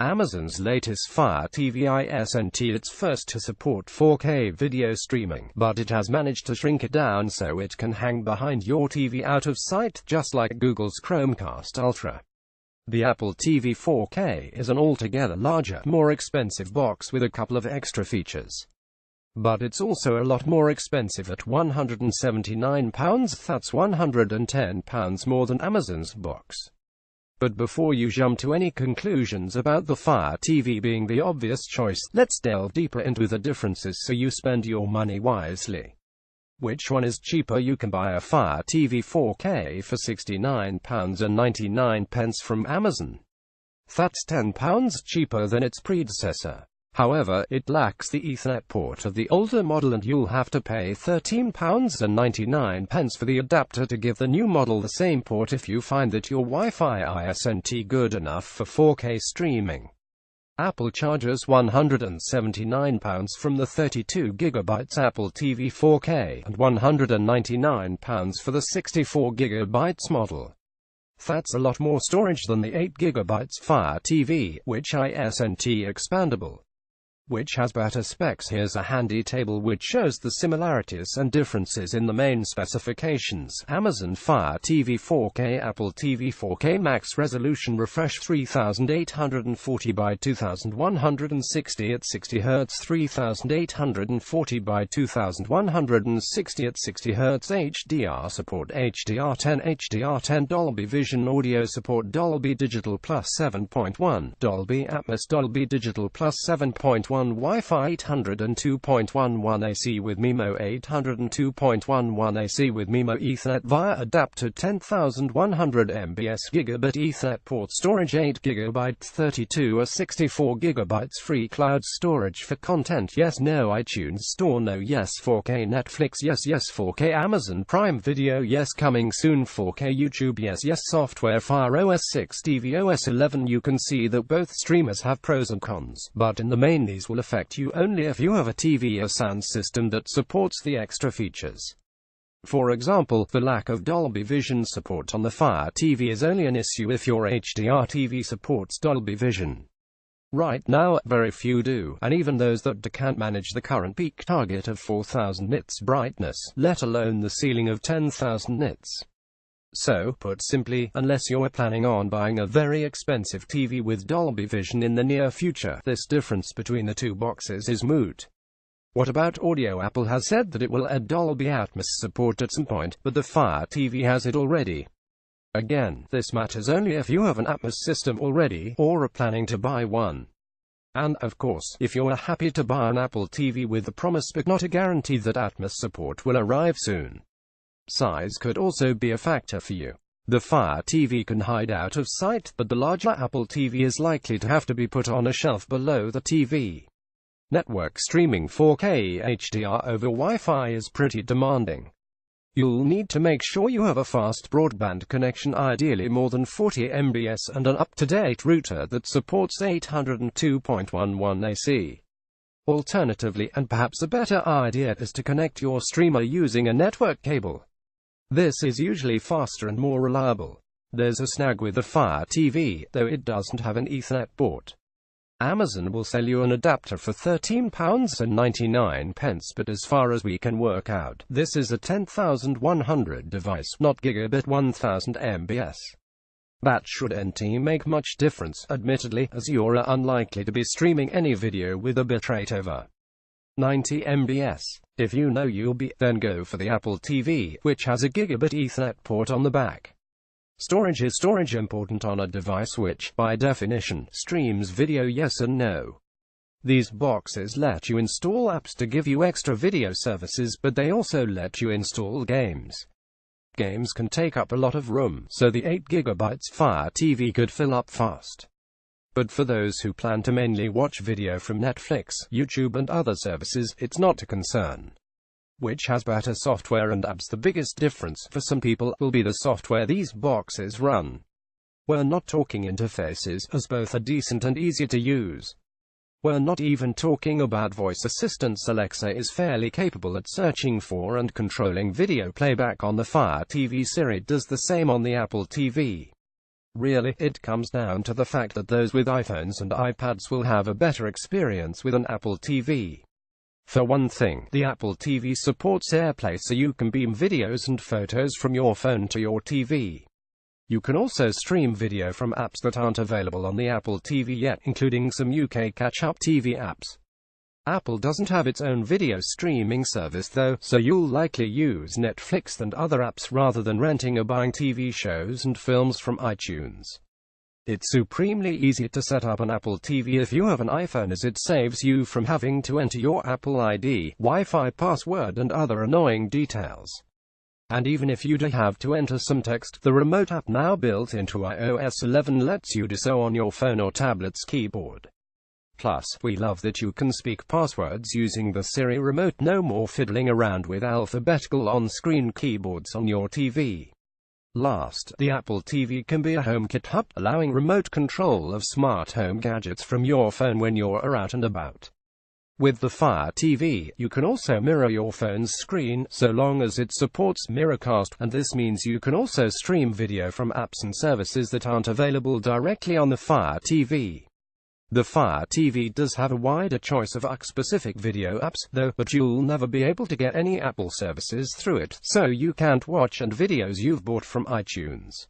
Amazon's latest Fire TV isn't its first to support 4K video streaming, but it has managed to shrink it down so it can hang behind your TV out of sight, just like Google's Chromecast Ultra. The Apple TV 4K is an altogether larger, more expensive box with a couple of extra features. But it's also a lot more expensive at £179, that's £110 more than Amazon's box. But before you jump to any conclusions about the Fire TV being the obvious choice, let's delve deeper into the differences so you spend your money wisely. Which one is cheaper? You can buy a Fire TV 4K for £69.99 from Amazon. That's £10 cheaper than its predecessor. However, it lacks the Ethernet port of the older model and you'll have to pay £13.99 for the adapter to give the new model the same port if you find that your Wi-Fi isn't good enough for 4K streaming. Apple charges £179 from the 32GB Apple TV 4K and £199 for the 64GB model. That's a lot more storage than the 8GB Fire TV, which isn't expandable, which has better specs. Here's a handy table which shows the similarities and differences in the main specifications. Amazon Fire TV 4K, Apple TV 4K Max Resolution Refresh 3840 by 2160 at 60 Hz, 3840 by 2160 at 60 Hz, HDR support, HDR10, HDR10, Dolby Vision audio support, Dolby Digital Plus 7.1, Dolby Atmos, Dolby Digital Plus 7.1, Wi-Fi 802.11 AC with MIMO, 802.11 AC with MIMO, Ethernet via adapter 10,100 mbs, Gigabit Ethernet port, storage 8GB, 32 or 64GB, free cloud storage for content, yes no, iTunes Store no, yes 4K Netflix, yes 4K Amazon Prime Video, yes coming soon 4K YouTube, yes software, Fire OS 6, tvOS 11. You can see that both streamers have pros and cons, but in the main these will affect you only if you have a TV or sound system that supports the extra features. For example, the lack of Dolby Vision support on the Fire TV is only an issue if your HDR TV supports Dolby Vision. Right now, very few do, and even those that do can't manage the current peak target of 4000 nits brightness, let alone the ceiling of 10,000 nits. So, put simply, unless you're planning on buying a very expensive TV with Dolby Vision in the near future, this difference between the two boxes is moot. What about audio? Apple has said that it will add Dolby Atmos support at some point, but the Fire TV has it already. Again, this matters only if you have an Atmos system already, or are planning to buy one. And, of course, if you're happy to buy an Apple TV with the promise but not a guarantee that Atmos support will arrive soon. Size could also be a factor for you. The Fire TV can hide out of sight, but the larger Apple TV is likely to have to be put on a shelf below the TV. Network streaming 4K HDR over Wi-Fi is pretty demanding. You'll need to make sure you have a fast broadband connection, ideally more than 40 mbs, and an up-to-date router that supports 802.11 AC. Alternatively, and perhaps a better idea, is to connect your streamer using a network cable. This is usually faster and more reliable. There's a snag with the Fire TV, though it doesn't have an Ethernet port. Amazon will sell you an adapter for £13.99, but as far as we can work out, this is a 10,100 device, not gigabit 1000 mbs. That shouldn't make much difference, admittedly, as you're unlikely to be streaming any video with a bitrate over 90 mbs. If you know you'll be, then go for the Apple TV, which has a gigabit Ethernet port on the back. Storage is important on a device which, by definition, streams video, yes and no. These boxes let you install apps to give you extra video services, but they also let you install games. Games can take up a lot of room, so the 8GB Fire TV could fill up fast. But for those who plan to mainly watch video from Netflix, YouTube and other services, it's not a concern. Which has better software and apps? The biggest difference, for some people, will be the software these boxes run. We're not talking interfaces, as both are decent and easy to use. We're not even talking about voice assistants. Alexa is fairly capable at searching for and controlling video playback on the Fire TV. Siri does the same on the Apple TV. Really, it comes down to the fact that those with iPhones and iPads will have a better experience with an Apple TV. For one thing, the Apple TV supports AirPlay, so you can beam videos and photos from your phone to your TV. You can also stream video from apps that aren't available on the Apple TV yet, including some UK catch-up TV apps. Apple doesn't have its own video streaming service though, so you'll likely use Netflix and other apps rather than renting or buying TV shows and films from iTunes. It's supremely easy to set up an Apple TV if you have an iPhone, as it saves you from having to enter your Apple ID, Wi-Fi password and other annoying details. And even if you do have to enter some text, the remote app now built into iOS 11 lets you do so on your phone or tablet's keyboard. Plus, we love that you can speak passwords using the Siri remote. No more fiddling around with alphabetical on-screen keyboards on your TV. Last, the Apple TV can be a HomeKit hub, allowing remote control of smart home gadgets from your phone when you're out and about. With the Fire TV, you can also mirror your phone's screen, so long as it supports Miracast, and this means you can also stream video from apps and services that aren't available directly on the Fire TV. The Fire TV does have a wider choice of UC-specific video apps, though, but you'll never be able to get any Apple services through it, so you can't watch and videos you've bought from iTunes.